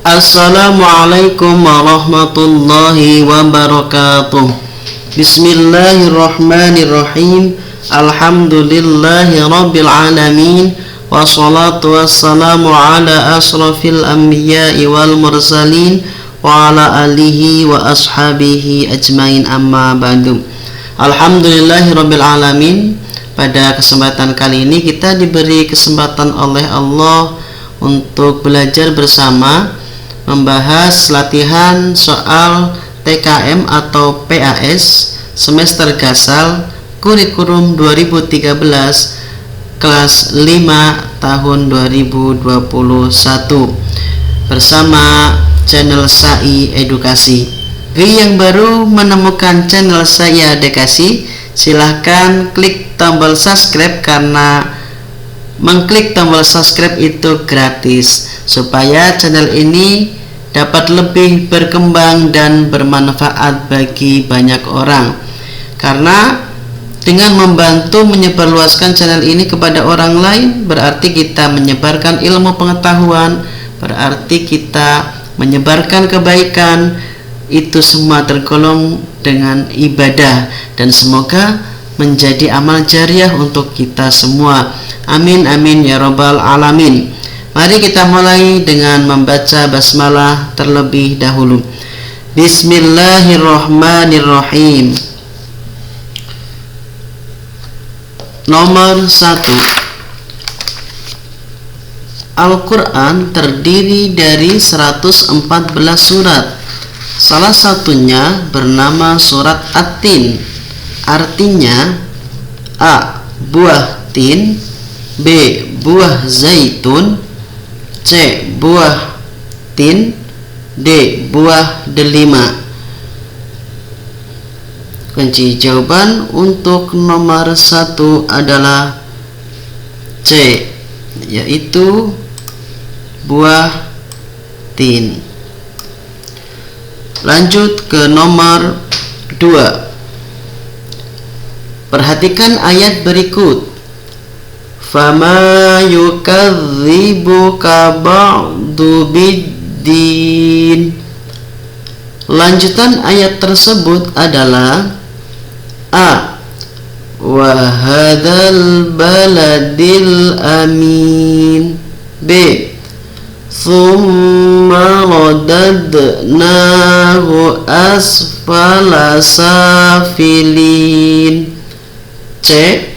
Assalamualaikum warahmatullahi wabarakatuh. Bismillahirrahmanirrahim. Alhamdulillahi rabbil alamin. Wassalatu wassalamu ala asrafil anbiya'i wal mursalin wa ala alihi wa ashabihi ajmain, amma ba'du. Alhamdulillahi rabbil alamin. Pada kesempatan kali ini kita diberi kesempatan oleh Allah untuk belajar bersama membahas latihan soal TKM atau PAS semester Gasal kurikulum 2013 kelas 5 tahun 2021 bersama channel SAI Edukasi. Bagi yang baru menemukan channel SAI Edukasi, silahkan klik tombol subscribe karena mengklik tombol subscribe itu gratis supaya channel ini dapat lebih berkembang dan bermanfaat bagi banyak orang. Karena dengan membantu menyebarluaskan channel ini kepada orang lain, berarti kita menyebarkan ilmu pengetahuan, berarti kita menyebarkan kebaikan. Itu semua tergolong dengan ibadah dan semoga menjadi amal jariah untuk kita semua. Amin amin ya rabbal alamin. Mari kita mulai dengan membaca basmalah terlebih dahulu. Bismillahirrahmanirrahim. Nomor 1. Al-Quran terdiri dari 114 surat. Salah satunya bernama surat At-Tin. Artinya A. Buah tin, B. Buah zaitun, C. Buah tin, D. Buah delima. Kunci jawaban untuk nomor 1 adalah C, yaitu buah tin. Lanjut ke nomor 2. Perhatikan ayat berikut. Fama yukadzibuka ba'du biddin. Lanjutan ayat tersebut adalah A. Wa hadzal baladil amin, B. Tsumma radadnahu asfala safilin, C.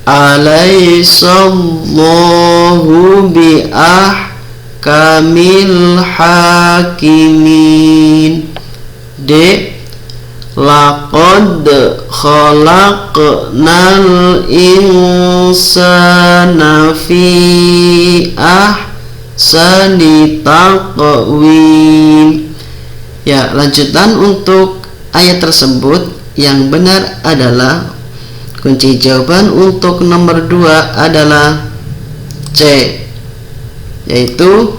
Alaihissallahu biahkamil hakimin, D. Laqad khalaqnal insana fi ahsani taqwim. Ya, lanjutan untuk ayat tersebut yang benar adalah kunci jawaban untuk nomor 2 adalah C, yaitu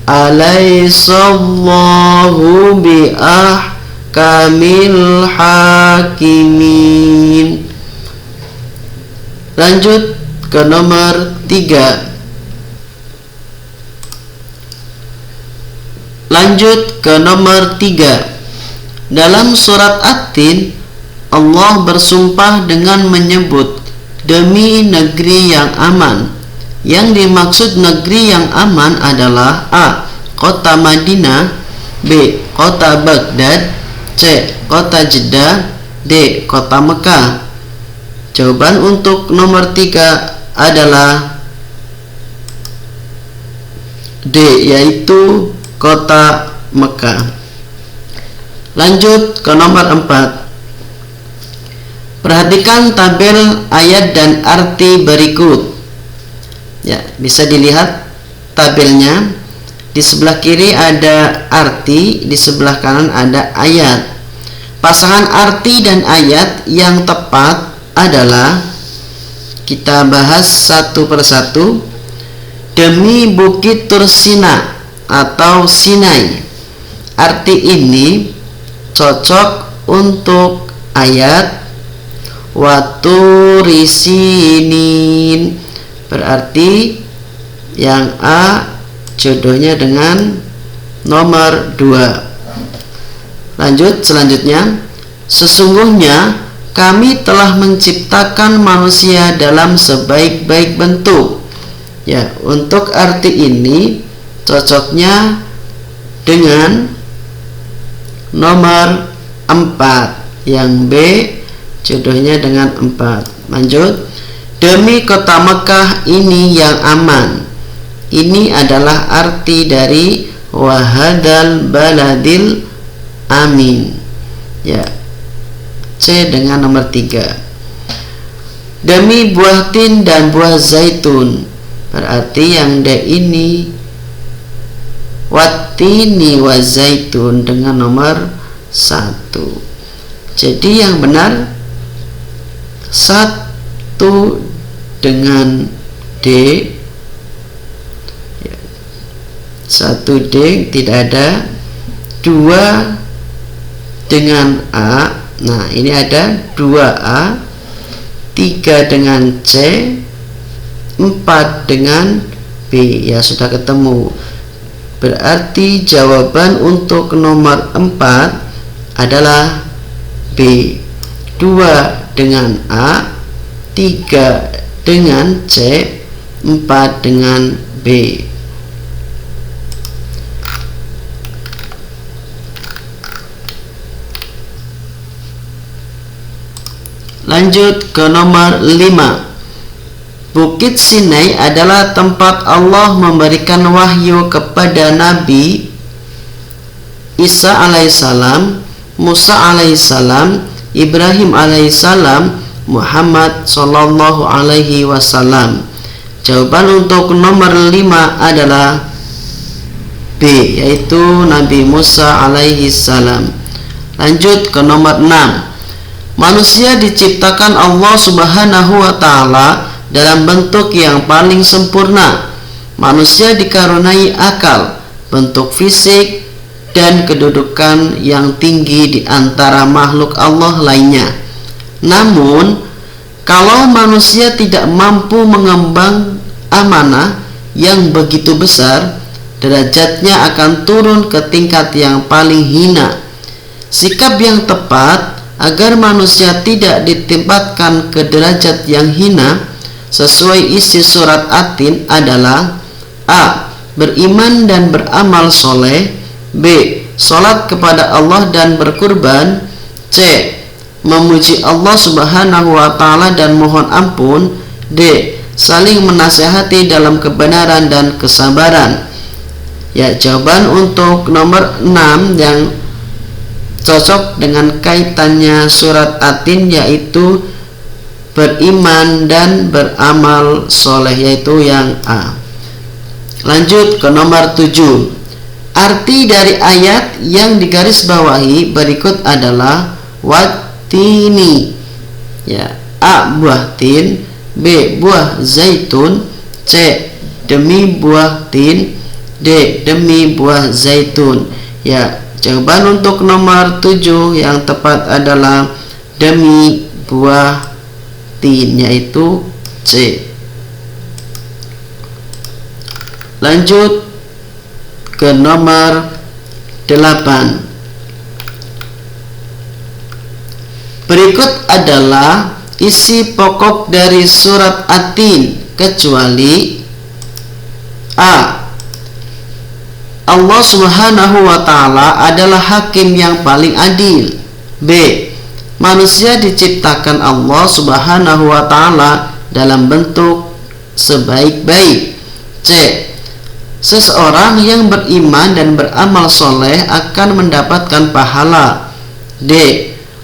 alaihissallahu biahkamil hakimin. Lanjut ke nomor 3. Dalam surat At-Tin, Allah bersumpah dengan menyebut demi negeri yang aman. Yang dimaksud negeri yang aman adalah A. Kota Madinah, B. Kota Baghdad, C. Kota Jeddah, D. Kota Mekah. Jawaban untuk nomor 3 adalah D, yaitu Kota Mekah. Lanjut ke nomor 4. Perhatikan tabel ayat dan arti berikut. Ya, bisa dilihat tabelnya. Di sebelah kiri ada arti, di sebelah kanan ada ayat. Pasangan arti dan ayat yang tepat adalah, kita bahas satu persatu. Demi Bukit Tursina atau Sinai. Arti ini cocok untuk ayat waturisinin, berarti yang A jodohnya dengan nomor 2. Lanjut selanjutnya, sesungguhnya kami telah menciptakan manusia dalam sebaik-baik bentuk. Ya, untuk arti ini cocoknya dengan nomor 4, yang B jodohnya dengan 4. Lanjut, demi kota Mekah ini yang aman. Ini adalah arti dari wahadal baladil amin. Ya, C dengan nomor 3. Demi buah tin dan buah zaitun, berarti yang D ini watini wa zaitun dengan nomor 1. Jadi yang benar 1 dengan D, 1D tidak ada, 2 dengan A. Nah, ini ada 2A, 3 dengan C, 4 dengan B. Ya, sudah ketemu. Berarti jawaban untuk nomor 4 adalah B. 2 dengan A, 3 dengan C, 4 dengan B. Lanjut ke nomor 5. Bukit Sinai adalah tempat Allah memberikan wahyu kepada Nabi Isa alaihissalam, Musa alaihissalam, Ibrahim alaihissalam, Muhammad sallallahu alaihi wasallam. Jawaban untuk nomor 5 adalah B, yaitu Nabi Musa alaihissalam. Lanjut ke nomor 6. Manusia diciptakan Allah subhanahu wa ta'ala dalam bentuk yang paling sempurna. Manusia dikaruniai akal, bentuk fisik, dan kedudukan yang tinggi di antara makhluk Allah lainnya. Namun, kalau manusia tidak mampu mengemban amanah yang begitu besar, derajatnya akan turun ke tingkat yang paling hina. Sikap yang tepat agar manusia tidak ditempatkan ke derajat yang hina sesuai isi surat At-Tin adalah A. Beriman dan beramal soleh, B. Salat kepada Allah dan berkurban, C. Memuji Allah subhanahu wa ta'ala dan mohon ampun, D. Saling menasihati dalam kebenaran dan kesabaran. Ya, jawaban untuk nomor 6 yang cocok dengan kaitannya surat At-Tin yaitu beriman dan beramal soleh, yaitu yang A. Lanjut ke nomor 7. Arti dari ayat yang digarisbawahi berikut adalah watini. Ya, A. Buah tin, B. Buah zaitun, C. Demi buah tin, D. Demi buah zaitun. Ya, jawaban untuk nomor 7 yang tepat adalah demi buah tin, yaitu C. Lanjut ke nomor 8. Berikut adalah isi pokok dari surat At-Tin kecuali A. Allah subhanahu wa ta'ala adalah hakim yang paling adil. B. Manusia diciptakan Allah subhanahu wa ta'ala dalam bentuk sebaik-baik. C. Seseorang yang beriman dan beramal soleh akan mendapatkan pahala. D.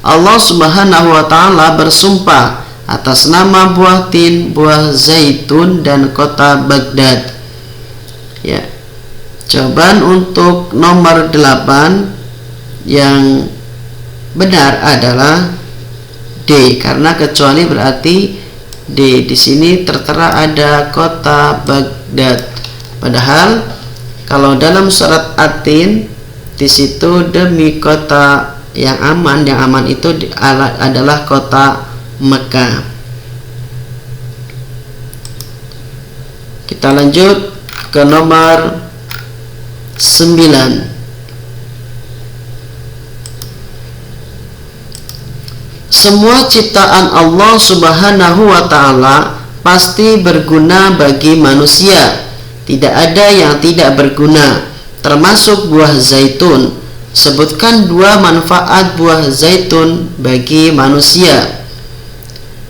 Allah subhanahu wa ta'ala bersumpah atas nama buah tin, buah zaitun, dan kota Baghdad. Ya, jawaban untuk nomor 8 yang benar adalah D, karena kecuali berarti D. Di sini tertera ada kota Baghdad. Padahal kalau dalam surat At-Tin di situ demi kota yang aman itu adalah kota Mekah. Kita lanjut ke nomor 9. semua ciptaan Allah Subhanahu wa Ta'ala pasti berguna bagi manusia. Tidak ada yang tidak berguna, termasuk buah zaitun. Sebutkan 2 manfaat buah zaitun bagi manusia.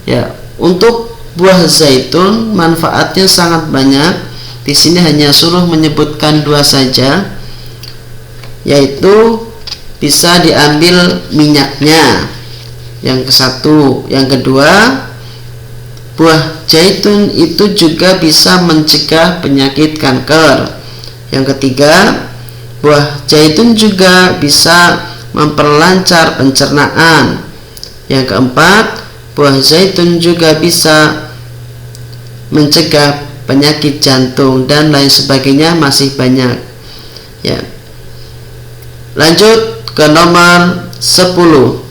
Ya, untuk buah zaitun manfaatnya sangat banyak. Di sini hanya suruh menyebutkan 2 saja, yaitu bisa diambil minyaknya, yang ke-1. Yang kedua, buah zaitun itu juga bisa mencegah penyakit kanker. Yang ketiga, buah zaitun juga bisa memperlancar pencernaan. Yang keempat, buah zaitun juga bisa mencegah penyakit jantung dan lain sebagainya, masih banyak. Ya. Lanjut ke nomor 10.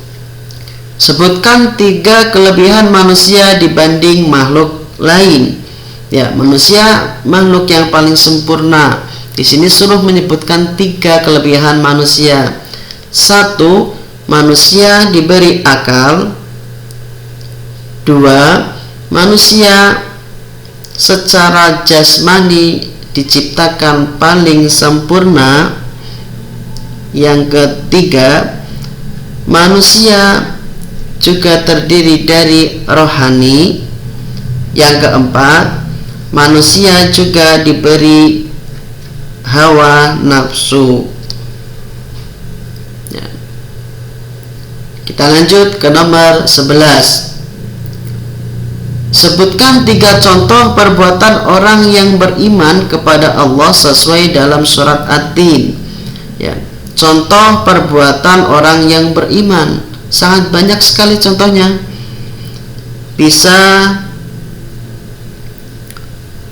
Sebutkan 3 kelebihan manusia dibanding makhluk lain. Ya, manusia makhluk yang paling sempurna. Di sini suruh menyebutkan 3 kelebihan manusia. 1. Manusia diberi akal. 2. Manusia secara jasmani diciptakan paling sempurna. Yang ketiga, manusia juga terdiri dari rohani. Yang keempat, manusia juga diberi hawa nafsu. Ya. Kita lanjut ke nomor 11. Sebutkan 3 contoh perbuatan orang yang beriman kepada Allah sesuai dalam surat At-Tin. Ya. Contoh perbuatan orang yang beriman sangat banyak sekali contohnya. Bisa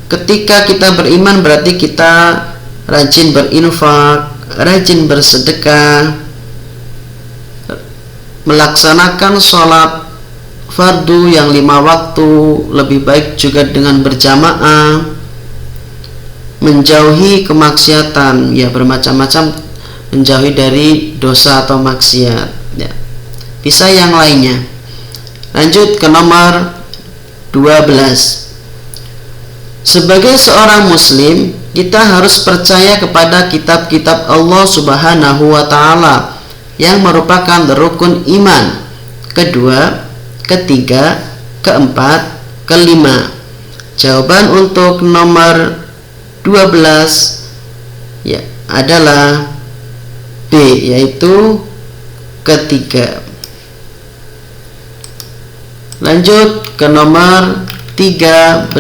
ketika kita beriman berarti kita rajin berinfak, rajin bersedekah, melaksanakan sholat fardu yang 5 waktu, lebih baik juga dengan berjamaah, menjauhi kemaksiatan, ya bermacam-macam, menjauhi dari dosa atau maksiat, ya. Bisa yang lainnya. Lanjut ke nomor 12. Sebagai seorang muslim, kita harus percaya kepada kitab-kitab Allah Subhanahu wa Ta'ala yang merupakan rukun iman. Kedua, ketiga, keempat, kelima. Jawaban untuk nomor 12 ya adalah B, yaitu ketiga. Lanjut ke nomor 13.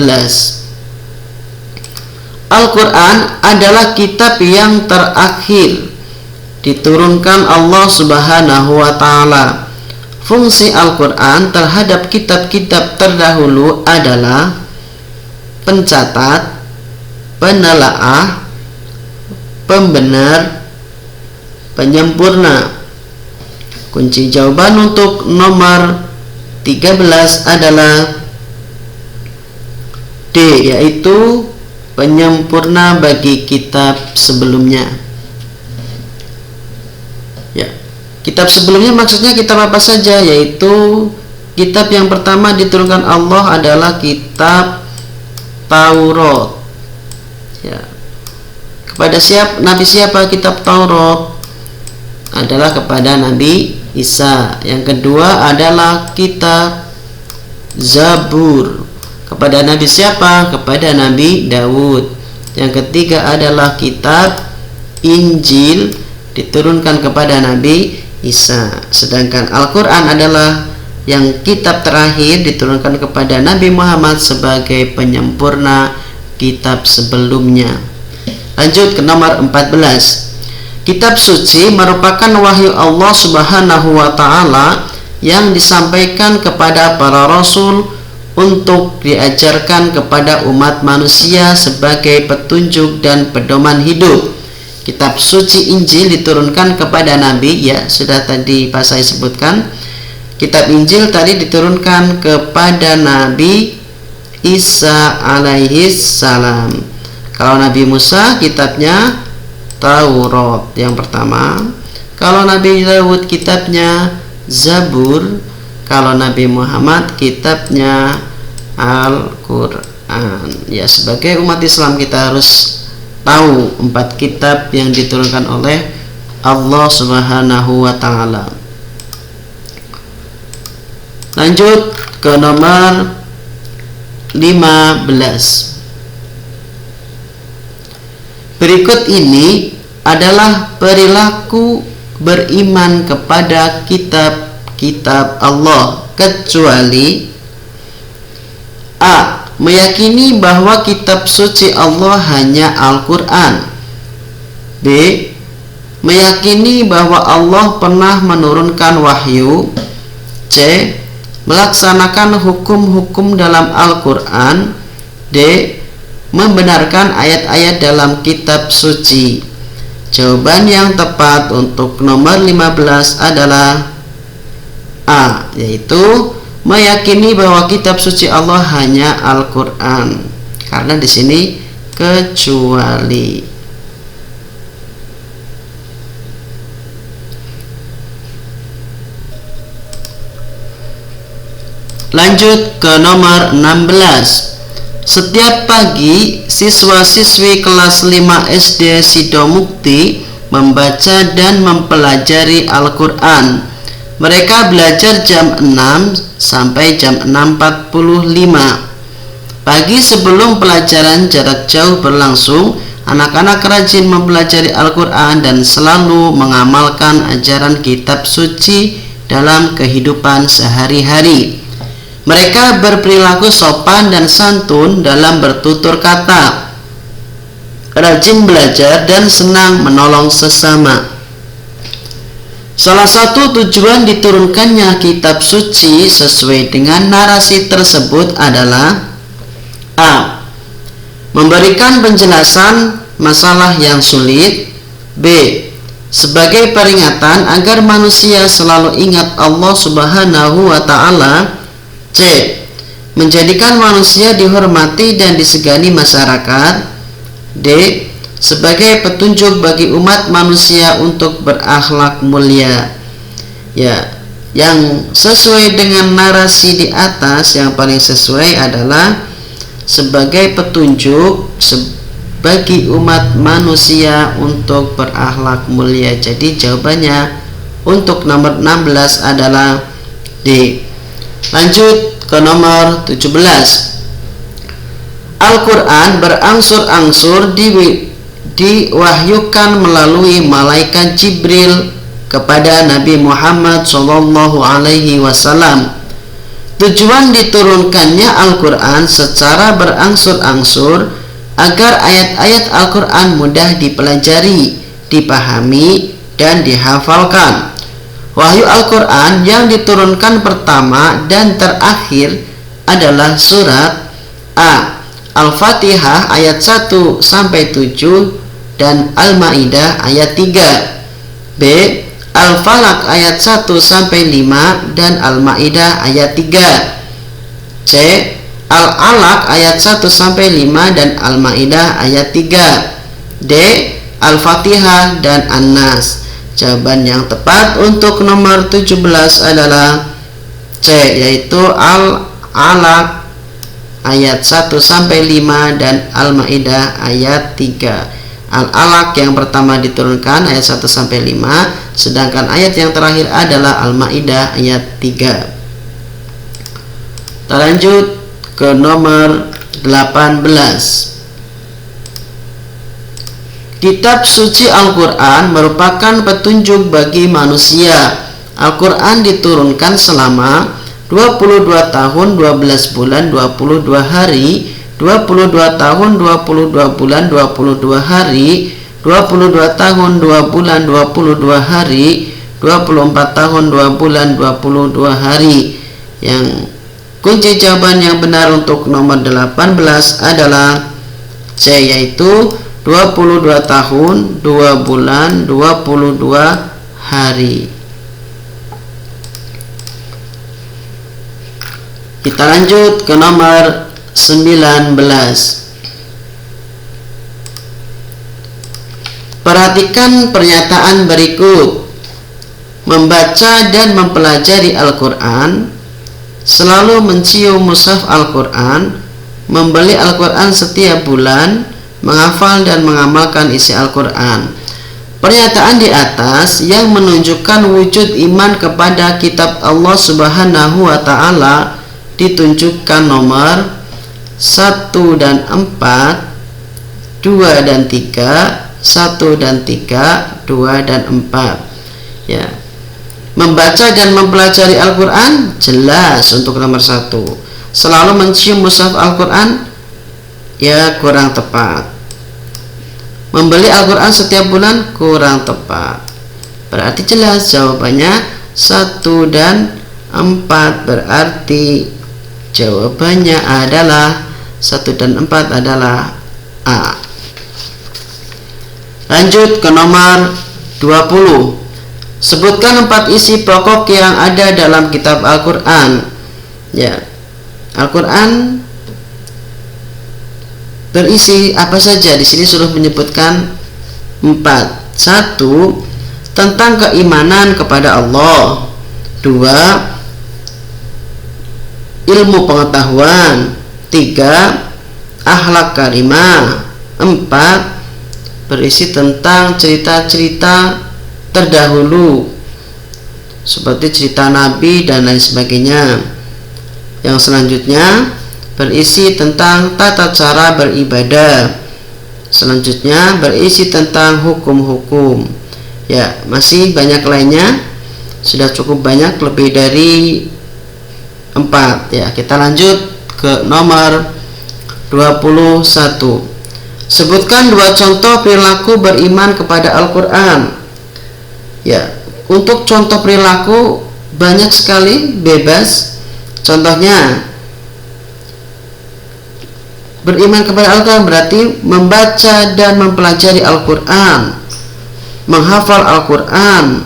Al-Quran adalah kitab yang terakhir diturunkan Allah Subhanahu wa Ta'ala. Fungsi Al-Quran terhadap kitab-kitab terdahulu adalah pencatat, penelaah, pembenar, penyempurna. Kunci jawaban untuk nomor 13 adalah D, yaitu penyempurna bagi kitab sebelumnya. Ya, kitab sebelumnya maksudnya kitab apa saja? Yaitu kitab yang pertama diturunkan Allah adalah kitab Taurat. Ya. Kepada Nabi siapa kitab Taurat? Adalah kepada Nabi Isa. Yang kedua adalah kitab Zabur. Kepada Nabi siapa? Kepada Nabi Daud. Yang ketiga adalah kitab Injil, diturunkan kepada Nabi Isa. Sedangkan Al-Quran adalah yang kitab terakhir, diturunkan kepada Nabi Muhammad sebagai penyempurna kitab sebelumnya. Lanjut ke nomor 14. Kitab suci merupakan wahyu Allah Subhanahu wa Ta'ala yang disampaikan kepada para rasul untuk diajarkan kepada umat manusia sebagai petunjuk dan pedoman hidup. Kitab suci Injil diturunkan kepada Nabi, ya sudah tadi pas saya sebutkan. Kitab Injil tadi diturunkan kepada Nabi Isa alaihi salam. Kalau Nabi Musa kitabnya Taurat yang pertama. Kalau Nabi Daud kitabnya Zabur. Kalau Nabi Muhammad kitabnya Al-Quran. Ya, sebagai umat Islam kita harus tahu 4 kitab yang diturunkan oleh Allah Subhanahu wa Ta'ala. Lanjut ke nomor 15. Berikut ini adalah perilaku beriman kepada kitab-kitab Allah, kecuali A. Meyakini bahwa kitab suci Allah hanya Al-Quran. B. Meyakini bahwa Allah pernah menurunkan wahyu. C. Melaksanakan hukum-hukum dalam Al-Quran. D. Membenarkan ayat-ayat dalam kitab suci. Jawaban yang tepat untuk nomor 15 adalah A, yaitu meyakini bahwa kitab suci Allah hanya Al-Quran, karena di sini kecuali. Lanjut ke nomor 16. Setiap pagi siswa-siswi kelas 5 SD Sidomukti membaca dan mempelajari Al-Quran. Mereka belajar jam 6 sampai jam 6.45. Pagi sebelum pelajaran jarak jauh berlangsung, anak-anak rajin mempelajari Al-Quran dan selalu mengamalkan ajaran kitab suci dalam kehidupan sehari-hari. Mereka berperilaku sopan dan santun dalam bertutur kata, rajin belajar dan senang menolong sesama. Salah satu tujuan diturunkannya kitab suci sesuai dengan narasi tersebut adalah A. Memberikan penjelasan masalah yang sulit. B. Sebagai peringatan agar manusia selalu ingat Allah Subhanahu wa Ta'ala. C. Menjadikan manusia dihormati dan disegani masyarakat. D. Sebagai petunjuk bagi umat manusia untuk berakhlak mulia. Ya, yang sesuai dengan narasi di atas, yang paling sesuai adalah sebagai petunjuk bagi umat manusia untuk berakhlak mulia. Jadi jawabannya untuk nomor 16 adalah D. Lanjut ke nomor 17. Al-Quran berangsur-angsur diwahyukan melalui malaikat Jibril kepada Nabi Muhammad SAW. Tujuan diturunkannya Al-Quran secara berangsur-angsur agar ayat-ayat Al-Quran mudah dipelajari, dipahami, dan dihafalkan. Wahyu Al-Quran yang diturunkan pertama dan terakhir adalah surat A. Al-Fatihah ayat 1-7 dan Al-Maidah ayat 3. B. Al-Falaq ayat 1-5 dan Al-Maidah ayat 3. C. Al-Alaq ayat 1-5 dan Al-Maidah ayat 3. D. Al-Fatihah dan An-Nas. Jawaban yang tepat untuk nomor 17 adalah C, yaitu Al-Alaq ayat 1-5 dan Al-Maidah ayat 3. Al-Alaq yang pertama diturunkan ayat 1-5, sedangkan ayat yang terakhir adalah Al-Maidah ayat 3. Kita lanjut ke nomor 18. Kitab suci Al-Quran merupakan petunjuk bagi manusia. Al-Quran diturunkan selama 22 tahun 12 bulan 22 hari, 22 tahun 22 bulan 22 hari, 22 tahun 2 bulan 22 hari, 24 tahun 2 bulan 22 hari. Yang kunci jawaban yang benar untuk nomor 18 adalah C, yaitu 22 tahun 2 bulan 22 hari. Kita lanjut ke nomor 19. Perhatikan pernyataan berikut. Membaca dan mempelajari Al-Quran selalu mencium mushaf Al-Quran, membeli Al-Quran setiap bulan, menghafal dan mengamalkan isi Al-Quran. Pernyataan di atas yang menunjukkan wujud iman kepada kitab Allah Subhanahu wa Ta'ala ditunjukkan nomor 1 dan 4, 2 dan 3, 1 dan 3, 2 dan 4. Ya. Membaca dan mempelajari Al-Quran jelas untuk nomor 1. Selalu mencium mushaf Al-Quran ya kurang tepat. Membeli Al-Quran setiap bulan kurang tepat. Berarti jelas jawabannya 1 dan 4. Berarti jawabannya adalah 1 dan 4 adalah A. Lanjut ke nomor 20. Sebutkan 4 isi pokok yang ada dalam kitab Al-Quran. Ya, Al-Quran berisi apa saja? Di sini suruh menyebutkan 4. 1. Tentang keimanan kepada Allah. 2. Ilmu pengetahuan. 3. Akhlak karimah. 4. Berisi tentang cerita-cerita terdahulu seperti cerita Nabi dan lain sebagainya. Yang selanjutnya berisi tentang tata cara beribadah. Selanjutnya berisi tentang hukum-hukum. Ya, masih banyak lainnya. Sudah cukup banyak, lebih dari 4. Ya, kita lanjut ke nomor 21. Sebutkan 2 contoh perilaku beriman kepada Al-Quran. Ya, untuk contoh perilaku banyak sekali, bebas. Contohnya, beriman kepada Al-Quran berarti membaca dan mempelajari Al-Quran, menghafal Al-Quran,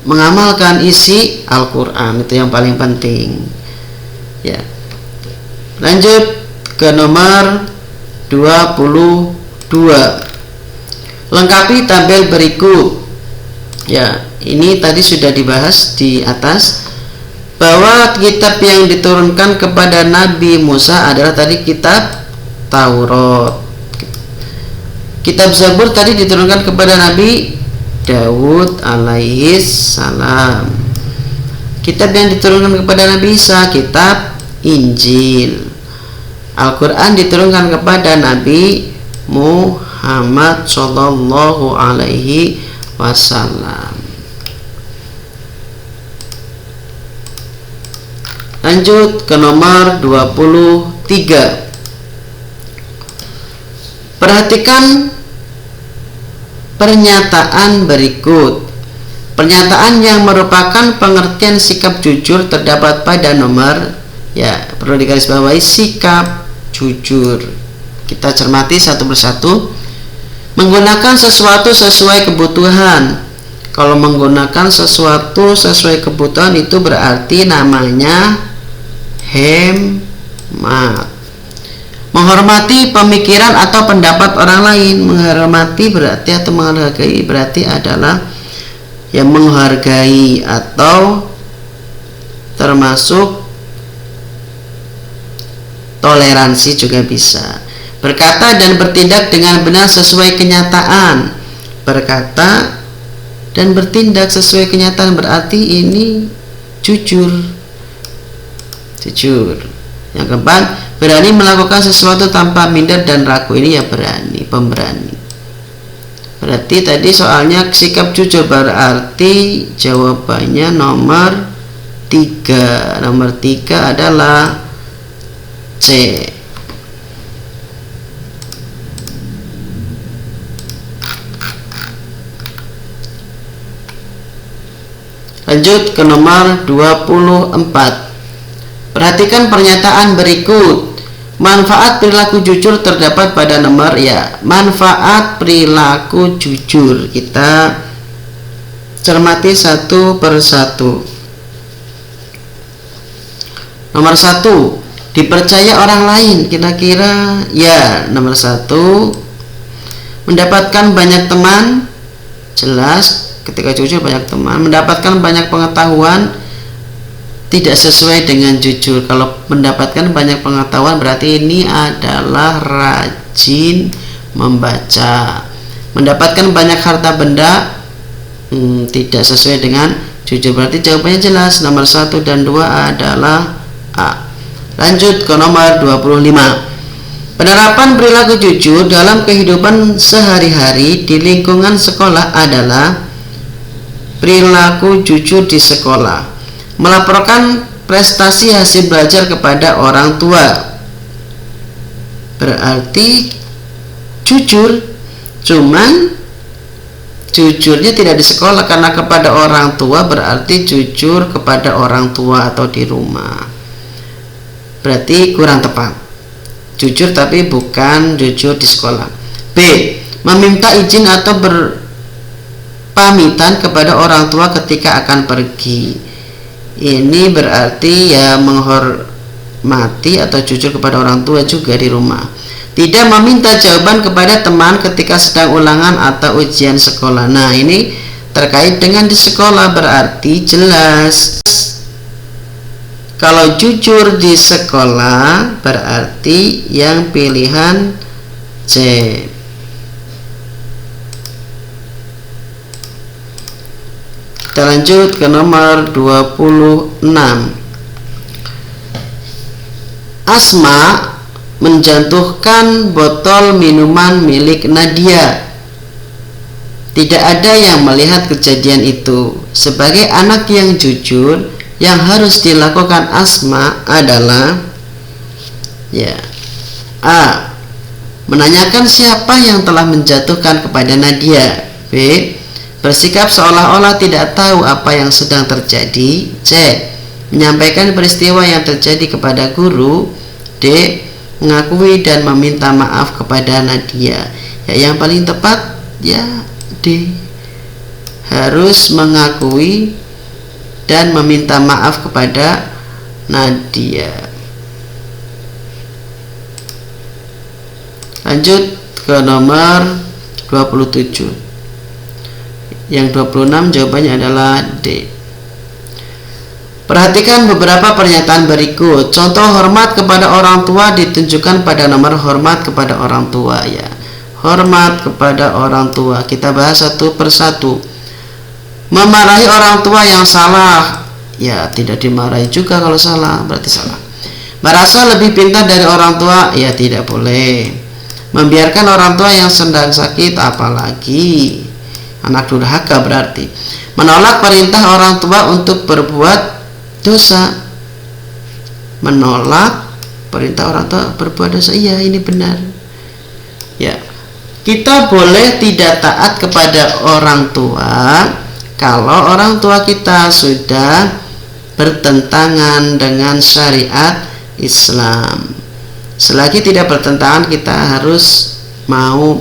mengamalkan isi Al-Quran. Itu yang paling penting. Ya. Lanjut ke nomor 22. Lengkapi tabel berikut. Ya, ini tadi sudah dibahas di atas bahwa kitab yang diturunkan kepada Nabi Musa adalah tadi kitab Taurat. Kitab Zabur tadi diturunkan kepada Nabi Daud alaihi salam. Kitab yang diturunkan kepada Nabi Isa kitab Injil. Al-Quran diturunkan kepada Nabi Muhammad sallallahu alaihi wasallam. Lanjut ke nomor 23. Perhatikan pernyataan berikut. Pernyataan yang merupakan pengertian sikap jujur terdapat pada nomor, ya, perlu digarisbawahi sikap jujur. Kita cermati satu persatu. Menggunakan sesuatu sesuai kebutuhan. Kalau menggunakan sesuatu sesuai kebutuhan itu berarti namanya hemat. Menghormati pemikiran atau pendapat orang lain. Menghormati berarti atau menghargai berarti adalah yang menghargai atau termasuk toleransi juga bisa. Berkata dan bertindak dengan benar sesuai kenyataan. Berkata dan bertindak sesuai kenyataan berarti ini jujur. Jujur. Yang keempat, berani melakukan sesuatu tanpa minder dan ragu. Ini ya berani, pemberani. Berarti tadi soalnya sikap jujur, berarti jawabannya nomor 3. Nomor 3 adalah C. Lanjut ke nomor 24. Perhatikan pernyataan berikut. Manfaat perilaku jujur terdapat pada nomor, ya, manfaat perilaku jujur. Kita cermati satu persatu. Nomor 1, dipercaya orang lain. Kira-kira ya, nomor 1, mendapatkan banyak teman. Jelas ketika jujur banyak teman. Mendapatkan banyak pengetahuan. tidak sesuai dengan jujur. Kalau mendapatkan banyak pengetahuan berarti ini adalah rajin membaca. Mendapatkan banyak harta benda tidak sesuai dengan jujur, berarti jawabannya jelas. Nomor 1 dan 2 adalah A. Lanjut ke nomor 25. Penerapan perilaku jujur dalam kehidupan sehari-hari di lingkungan sekolah adalah perilaku jujur di sekolah. Melaporkan prestasi hasil belajar kepada orang tua berarti jujur, cuman jujurnya tidak di sekolah, karena kepada orang tua berarti jujur kepada orang tua atau di rumah, berarti kurang tepat. Jujur tapi bukan jujur di sekolah. B. Meminta izin atau berpamitan kepada orang tua ketika akan pergi. Ini berarti ya menghormati atau jujur kepada orang tua juga di rumah. Tidak meminta jawaban kepada teman ketika sedang ulangan atau ujian sekolah. Nah, ini terkait dengan di sekolah, berarti jelas. Kalau jujur di sekolah berarti yang pilihan C. Kita lanjut ke nomor 26. Asma menjatuhkan botol minuman milik Nadia. Tidak ada yang melihat kejadian itu. Sebagai anak yang jujur, yang harus dilakukan Asma adalah A. Menanyakan siapa yang telah menjatuhkan kepada Nadia. B. Bersikap seolah-olah tidak tahu apa yang sedang terjadi. C. Menyampaikan peristiwa yang terjadi kepada guru. D. Mengakui dan meminta maaf kepada Nadia. Yang paling tepat D. Harus mengakui dan meminta maaf kepada Nadia. Lanjut ke nomor 27. Yang 26 jawabannya adalah D. Perhatikan beberapa pernyataan berikut. Contoh hormat kepada orang tua ditunjukkan pada nomor hormat kepada orang tua ya. Hormat kepada orang tua. Kita bahas satu persatu. Memarahi orang tua yang salah, ya tidak dimarahi juga kalau salah, berarti salah. Merasa lebih pintar dari orang tua, ya tidak boleh. Membiarkan orang tua yang sedang sakit, apalagi anak durhaka berarti. Menolak perintah orang tua untuk berbuat dosa. Menolak perintah orang tua berbuat dosa, iya ini benar. Ya, kita boleh tidak taat kepada orang tua kalau orang tua kita sudah bertentangan dengan syariat Islam. Selagi tidak bertentangan, kita harus mau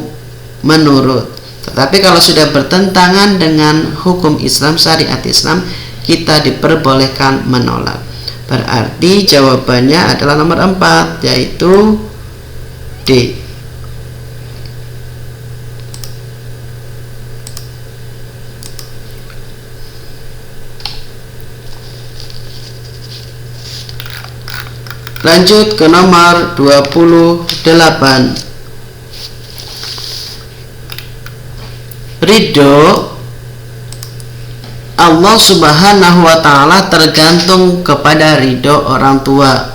menurut. Tetapi kalau sudah bertentangan dengan hukum Islam, syariat Islam, kita diperbolehkan menolak. Berarti jawabannya adalah nomor 4, yaitu D. Lanjut ke nomor 28. Ridho Allah Subhanahu wa ta'ala tergantung kepada ridho orang tua.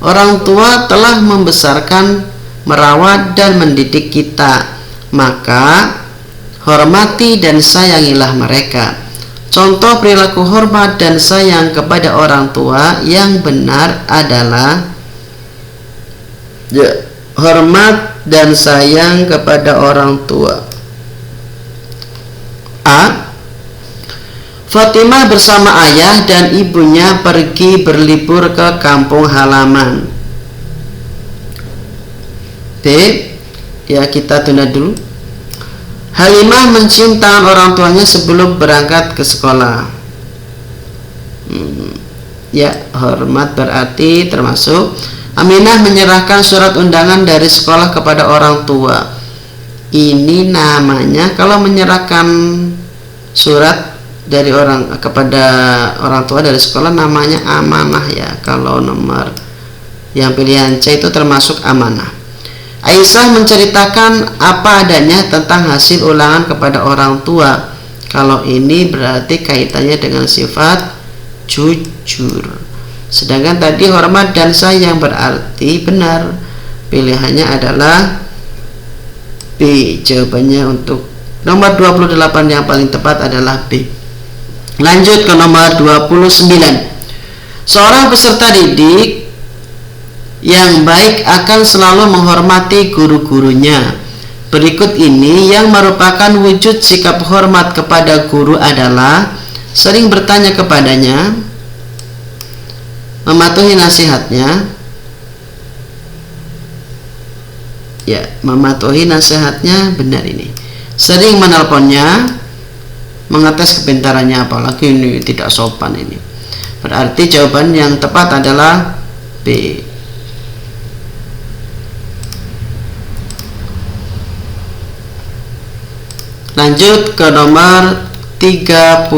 Orang tua telah membesarkan, merawat dan mendidik kita, maka hormati dan sayangilah mereka. Contoh perilaku hormat dan sayang kepada orang tua yang benar adalah hormat dan sayang kepada orang tua. A. Fatimah bersama ayah dan ibunya pergi berlibur ke kampung halaman. B. Ya, kita tunda dulu. Halimah mencium tangan orang tuanya sebelum berangkat ke sekolah. Ya, hormat berarti termasuk. Aminah menyerahkan surat undangan dari sekolah kepada orang tua. Ini namanya kalau menyerahkan surat dari orang kepada orang tua dari sekolah namanya amanah ya. Kalau nomor yang pilihan C itu termasuk amanah. Aisyah menceritakan apa adanya tentang hasil ulangan kepada orang tua. Kalau ini berarti kaitannya dengan sifat jujur. Sedangkan tadi hormat dan sayang berarti benar. Pilihannya adalah B. Jawabannya untuk nomor 28 yang paling tepat adalah B. Lanjut ke nomor 29. Seorang peserta didik yang baik akan selalu menghormati guru-gurunya. Berikut ini yang merupakan wujud sikap hormat kepada guru adalah sering bertanya kepadanya, mematuhi nasihatnya, ya, mematuhi nasihatnya, benar ini. Sering menelponnya, mengetes kepintarannya, apalagi ini tidak sopan ini. Berarti jawaban yang tepat adalah B. Lanjut ke nomor 30.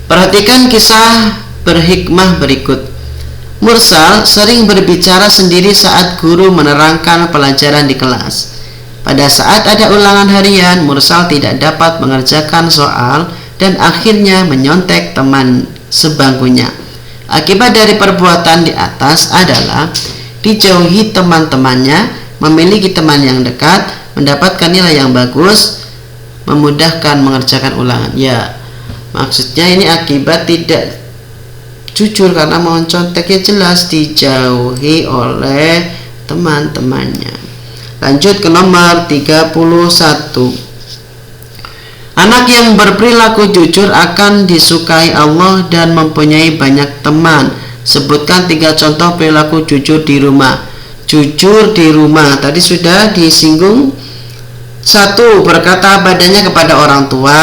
Perhatikan kisah berhikmah berikut. Mursal sering berbicara sendiri saat guru menerangkan pelajaran di kelas. Pada saat ada ulangan harian, Mursal tidak dapat mengerjakan soal dan akhirnya menyontek teman sebangkunya. Akibat dari perbuatan di atas adalah dijauhi teman-temannya, memiliki teman yang dekat, mendapatkan nilai yang bagus, memudahkan mengerjakan ulangan. Ya, maksudnya ini akibat tidak jujur karena mencontek, ya jelas dijauhi oleh teman-temannya. Lanjut ke nomor 31. Anak yang berperilaku jujur akan disukai Allah dan mempunyai banyak teman. Sebutkan 3 contoh perilaku jujur di rumah. Jujur di rumah tadi sudah disinggung. 1. Berkata padanya kepada orang tua.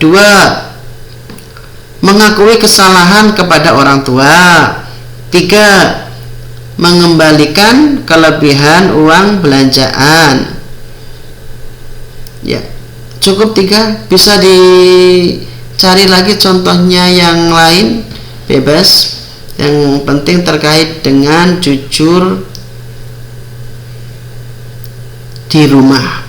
2. Mengakui kesalahan kepada orang tua. 3. Mengembalikan kelebihan uang belanjaan. Ya, cukup 3. Bisa dicari lagi contohnya yang lain, bebas. Yang penting terkait dengan jujur di rumah.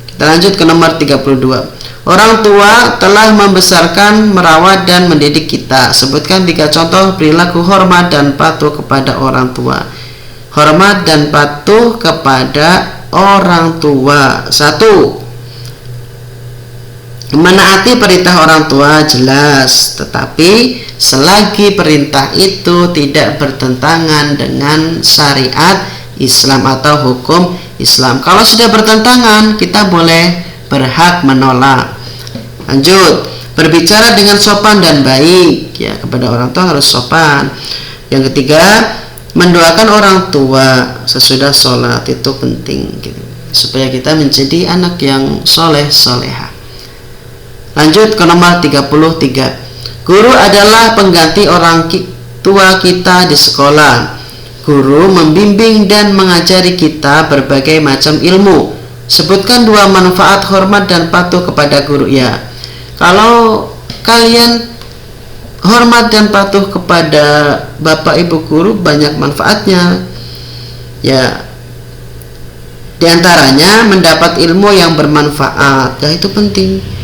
Kita lanjut ke nomor 32. Orang tua telah membesarkan, merawat dan mendidik kita. Sebutkan 3 contoh perilaku hormat dan patuh kepada orang tua. Hormat dan patuh kepada orang tua. 1. Menaati perintah orang tua jelas, tetapi selagi perintah itu tidak bertentangan dengan syariat Islam atau hukum Islam. Kalau sudah bertentangan, kita boleh berhak menolak. Lanjut, berbicara dengan sopan dan baik. Ya, kepada orang tua harus sopan. Yang ketiga, mendoakan orang tua sesudah sholat, itu penting gitu, supaya kita menjadi anak yang soleh soleha. Lanjut ke nomor 33. Guru adalah pengganti orang tua kita di sekolah. Guru membimbing dan mengajari kita berbagai macam ilmu. Sebutkan 2 manfaat hormat dan patuh kepada guru. Ya, kalau kalian hormat dan patuh kepada bapak ibu guru, banyak manfaatnya. Ya, diantaranya mendapat ilmu yang bermanfaat. Ya, itu penting.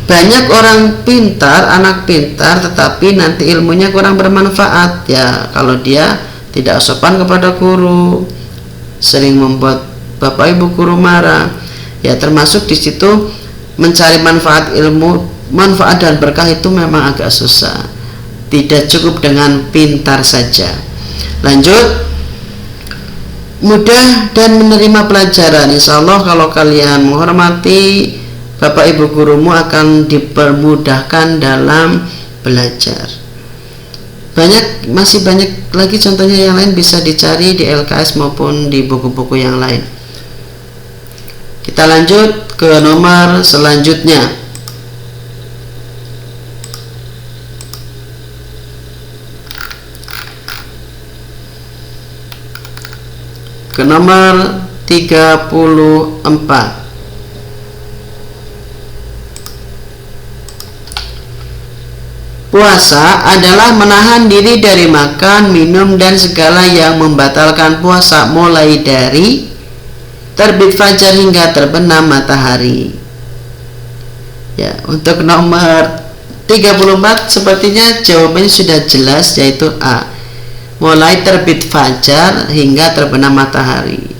Banyak orang pintar, anak pintar, tetapi nanti ilmunya kurang bermanfaat. Ya, kalau dia tidak sopan kepada guru, sering membuat bapak ibu guru marah. Ya, termasuk di situ mencari manfaat ilmu, manfaat dan berkah itu memang agak susah. Tidak cukup dengan pintar saja. Lanjut, mudah dan menerima pelajaran. Insya Allah kalau kalian menghormati bapak ibu gurumu akan dipermudahkan dalam belajar. Masih banyak lagi contohnya yang lain, bisa dicari di LKS maupun di buku-buku yang lain. Kita lanjut ke nomor selanjutnya. Ke nomor 34. Puasa adalah menahan diri dari makan, minum, dan segala yang membatalkan puasa, mulai dari terbit fajar hingga terbenam matahari. Ya, untuk nomor 34 sepertinya jawabannya sudah jelas, yaitu A. Mulai terbit fajar hingga terbenam matahari.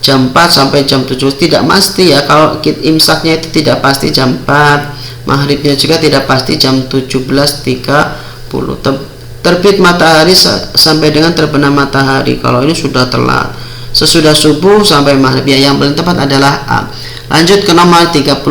Jam 4 sampai jam 7 tidak pasti ya. Kalau imsaknya itu tidak pasti jam 4. Maghribnya juga tidak pasti jam 17.30. Terbit matahari sampai dengan terbenam matahari. Kalau ini sudah telat, sesudah subuh sampai maghrib. Ya, yang paling tepat adalah A. Lanjut ke nomor 35.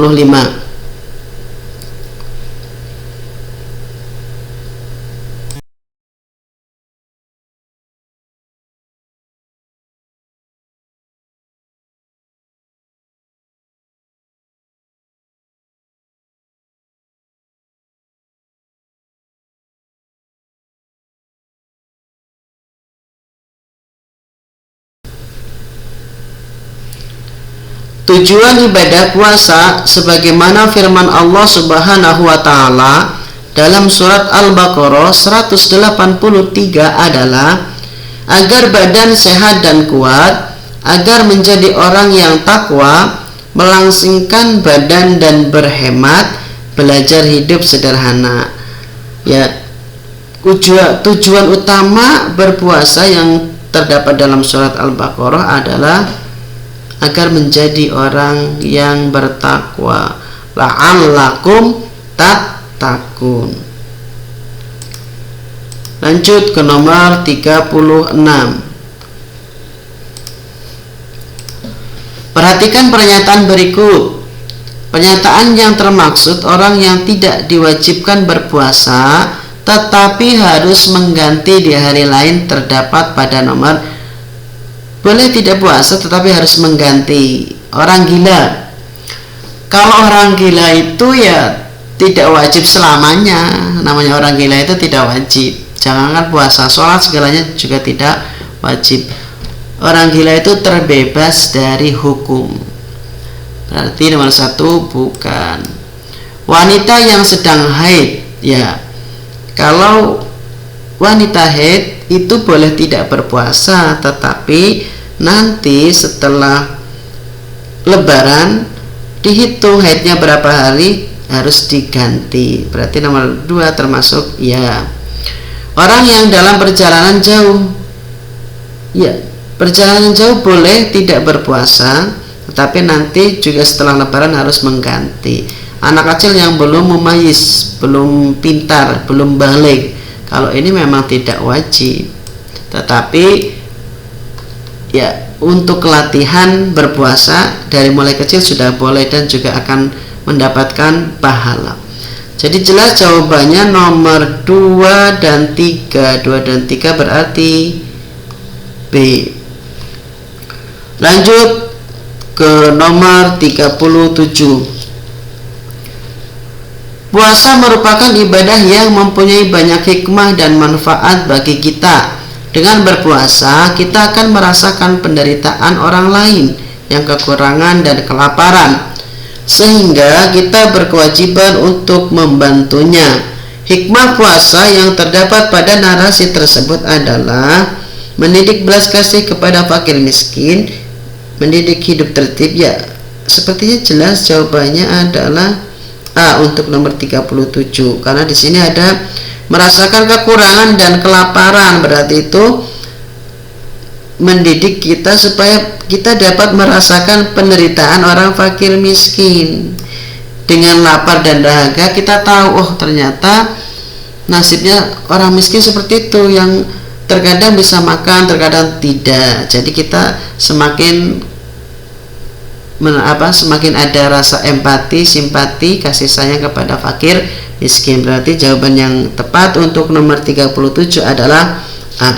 Tujuan ibadah puasa sebagaimana firman Allah Subhanahu wa taala dalam surat Al-Baqarah 183 adalah agar badan sehat dan kuat, agar menjadi orang yang takwa, melangsingkan badan dan berhemat, belajar hidup sederhana. Ya, tujuan utama berpuasa yang terdapat dalam surat Al-Baqarah adalah agar menjadi orang yang bertakwa, la'allakum tattaqun. Lanjut ke nomor 36. Perhatikan pernyataan berikut. Pernyataan yang termaksud orang yang tidak diwajibkan berpuasa tetapi harus mengganti di hari lain terdapat pada nomor boleh tidak puasa tetapi harus mengganti. Orang gila. Kalau orang gila itu ya tidak wajib selamanya. Namanya orang gila itu tidak wajib. Jangankan puasa, sholat segalanya juga tidak wajib. Orang gila itu terbebas dari hukum. Berarti nomor 1 bukan. Wanita yang sedang haid, ya. Kalau wanita haid itu boleh tidak berpuasa, tetapi nanti setelah lebaran dihitung haidnya berapa hari harus diganti. Berarti nomor 2 termasuk ya. Orang yang dalam perjalanan jauh, ya, perjalanan jauh boleh tidak berpuasa, tetapi nanti juga setelah lebaran harus mengganti. Anak kecil yang belum memayis, belum pintar, belum balik, kalau ini memang tidak wajib, tetapi ya untuk latihan berpuasa dari mulai kecil sudah boleh dan juga akan mendapatkan pahala. Jadi jelas jawabannya nomor 2 dan 3. 2 dan 3 berarti B. Lanjut ke nomor 37. Puasa merupakan ibadah yang mempunyai banyak hikmah dan manfaat bagi kita. Dengan berpuasa, kita akan merasakan penderitaan orang lain yang kekurangan dan kelaparan, sehingga kita berkewajiban untuk membantunya. Hikmah puasa yang terdapat pada narasi tersebut adalah mendidik belas kasih kepada fakir miskin, mendidik hidup tertib. Ya, sepertinya jelas jawabannya adalah A untuk nomor 37, karena di sini ada merasakan kekurangan dan kelaparan, berarti itu mendidik kita supaya kita dapat merasakan penderitaan orang fakir miskin. Dengan lapar dan dahaga kita tahu, oh ternyata nasibnya orang miskin seperti itu, yang terkadang bisa makan, terkadang tidak. Jadi kita semakin ada rasa empati, simpati, kasih sayang kepada fakir miskin. Berarti jawaban yang tepat untuk nomor 37 adalah A.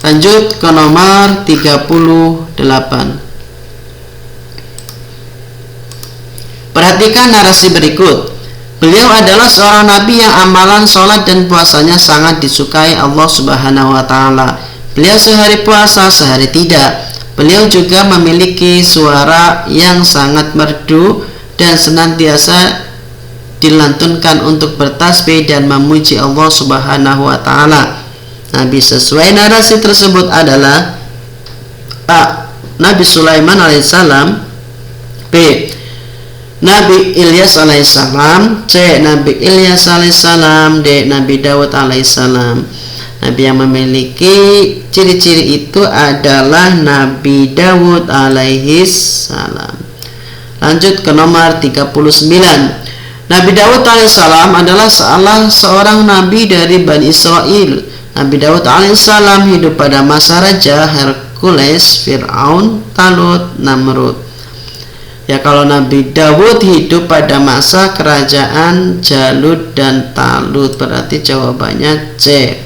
Lanjut ke nomor 38. Perhatikan narasi berikut. Beliau adalah seorang nabi yang amalan sholat dan puasanya sangat disukai Allah Subhanahu wa taala. Beliau sehari puasa, sehari tidak. Beliau juga memiliki suara yang sangat merdu dan senantiasa dilantunkan untuk bertasbih dan memuji Allah Subhanahu wa taala. Nabi sesuai narasi tersebut adalah A. Nabi Sulaiman alaihissalam, B. Nabi Ilyas alaihissalam, C. Nabi Ilyas alaihissalam, D. Nabi Daud alaihissalam. Nabi yang memiliki ciri-ciri itu adalah Nabi Daud alaihissalam. Lanjut ke nomor 39. Nabi Daud alaihissalam adalah salah seorang nabi dari Bani Israel. Nabi Daud alaihissalam hidup pada masa Raja Hercules, Fir'aun, Talut, Namrud. Ya, kalau Nabi Daud hidup pada masa kerajaan Jalut dan Talut, berarti jawabannya C.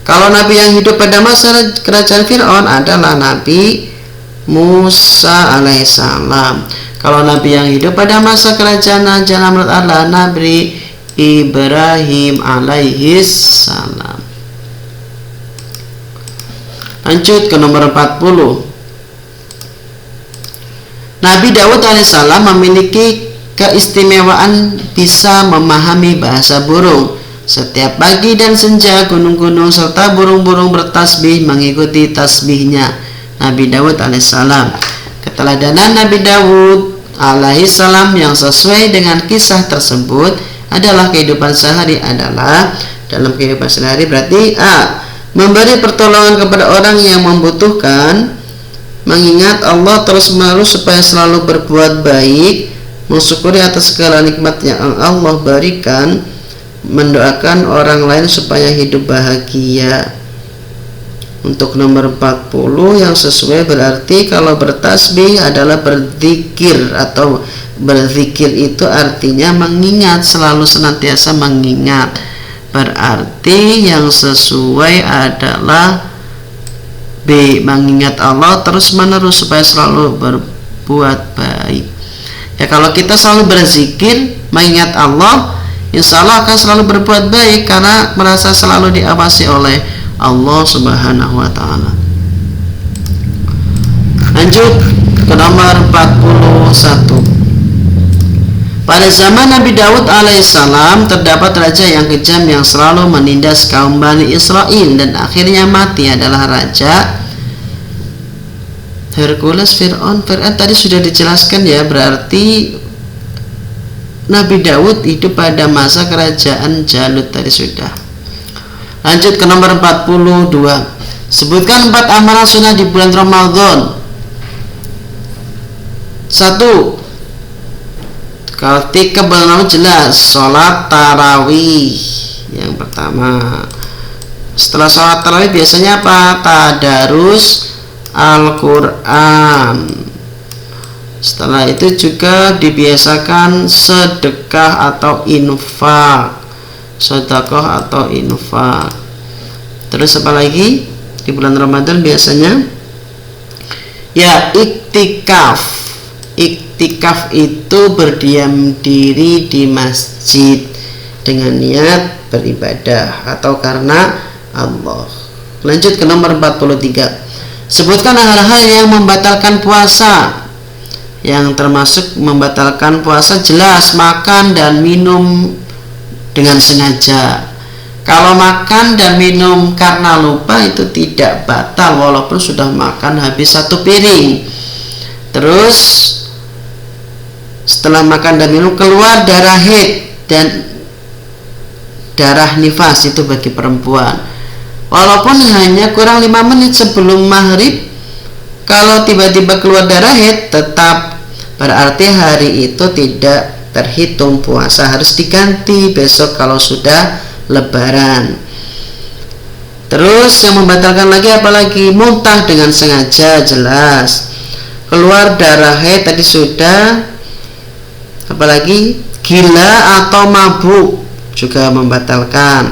Kalau Nabi yang hidup pada masa kerajaan Fir'aun adalah Nabi Musa alaihissalam. Kalau Nabi yang hidup pada masa kerajaan Raja Namrud adalah Nabi Ibrahim alaihissalam. Lanjut ke nomor 40. Nabi Daud alaihissalam memiliki keistimewaan bisa memahami bahasa burung. Setiap pagi dan senja gunung-gunung serta burung-burung bertasbih mengikuti tasbihnya Nabi Daud alaihissalam. Keteladanan Nabi Daud alaihissalam yang sesuai dengan kisah tersebut adalah kehidupan sehari adalah dalam kehidupan sehari berarti A. Memberi pertolongan kepada orang yang membutuhkan, mengingat Allah terus-menerus supaya selalu berbuat baik, mensyukuri atas segala nikmat yang Allah berikan, mendoakan orang lain supaya hidup bahagia. Untuk nomor 40 yang sesuai berarti kalau bertasbih adalah berzikir, atau berzikir itu artinya mengingat, selalu senantiasa mengingat. Berarti yang sesuai adalah B. Mengingat Allah terus menerus supaya selalu berbuat baik. Ya, kalau kita selalu berzikir, mengingat Allah, insya Allah akan selalu berbuat baik karena merasa selalu diawasi oleh Allah Subhanahu wa taala. Lanjut ke nomor 41. Pada zaman Nabi Daud alaihissalam terdapat raja yang kejam yang selalu menindas kaum Bani Israel dan akhirnya mati adalah Raja Hercules, Fir'aun. Tadi sudah dijelaskan ya, berarti Nabi Daud hidup pada masa kerajaan Jalut tadi sudah. Lanjut ke nomor 42. Sebutkan 4 amalan sunnah di bulan Ramadan. 1. Ketika bulan jelas, sholat tarawih yang pertama. Setelah sholat tarawih biasanya apa? Tadarus Al-Quran. Setelah itu juga dibiasakan sedekah atau infak, sedekah atau infak. Terus apa lagi di bulan Ramadan biasanya? Ya, iktikaf. Iktikaf itu berdiam diri di masjid dengan niat beribadah atau karena Allah. Lanjut ke nomor 43. Sebutkan hal-hal yang membatalkan puasa. Yang termasuk membatalkan puasa jelas makan dan minum dengan sengaja. Kalau makan dan minum karena lupa itu tidak batal walaupun sudah makan habis 1 piring. Terus setelah makan dan minum keluar darah haid dan darah nifas itu bagi perempuan. Walaupun hanya kurang 5 menit sebelum maghrib, kalau tiba-tiba keluar darah haid tetap berarti hari itu tidak terhitung puasa, harus diganti besok kalau sudah lebaran. Terus yang membatalkan lagi apalagi? Muntah dengan sengaja jelas. Keluar darah haid tadi sudah. Apalagi gila atau mabuk juga membatalkan.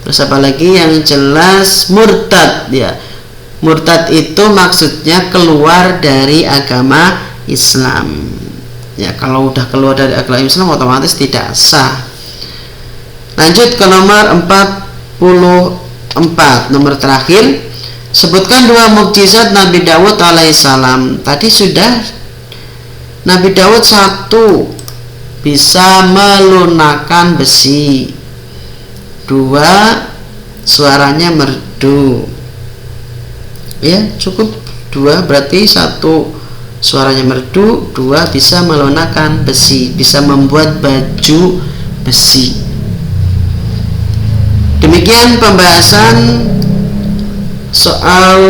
Terus apalagi yang jelas murtad ya. Murtad itu maksudnya keluar dari agama Islam. Ya, kalau udah keluar dari agama Islam otomatis tidak sah. Lanjut ke nomor 44, nomor terakhir. Sebutkan 2 mukjizat Nabi Daud alaihissalam. Tadi sudah. Nabi Daud 1, bisa melunakkan besi. 2, suaranya merdu. Ya, cukup 2, berarti 1 suaranya merdu, 2 bisa melunakkan besi, bisa membuat baju besi. Demikian pembahasan soal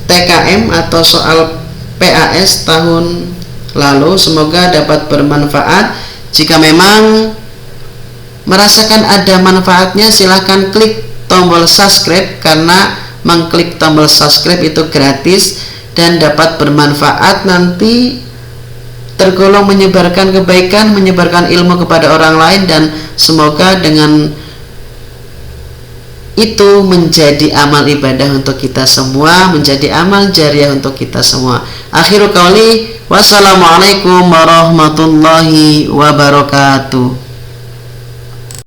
TKM atau soal PAS tahun lalu. Semoga dapat bermanfaat. Jika memang merasakan ada manfaatnya, silahkan klik tombol subscribe, karena mengklik tombol subscribe itu gratis dan dapat bermanfaat. Nanti tergolong menyebarkan kebaikan, menyebarkan ilmu kepada orang lain, dan semoga dengan itu menjadi amal ibadah untuk kita semua, menjadi amal jariah untuk kita semua. Akhiru qauli, wassalamualaikum warahmatullahi wabarakatuh.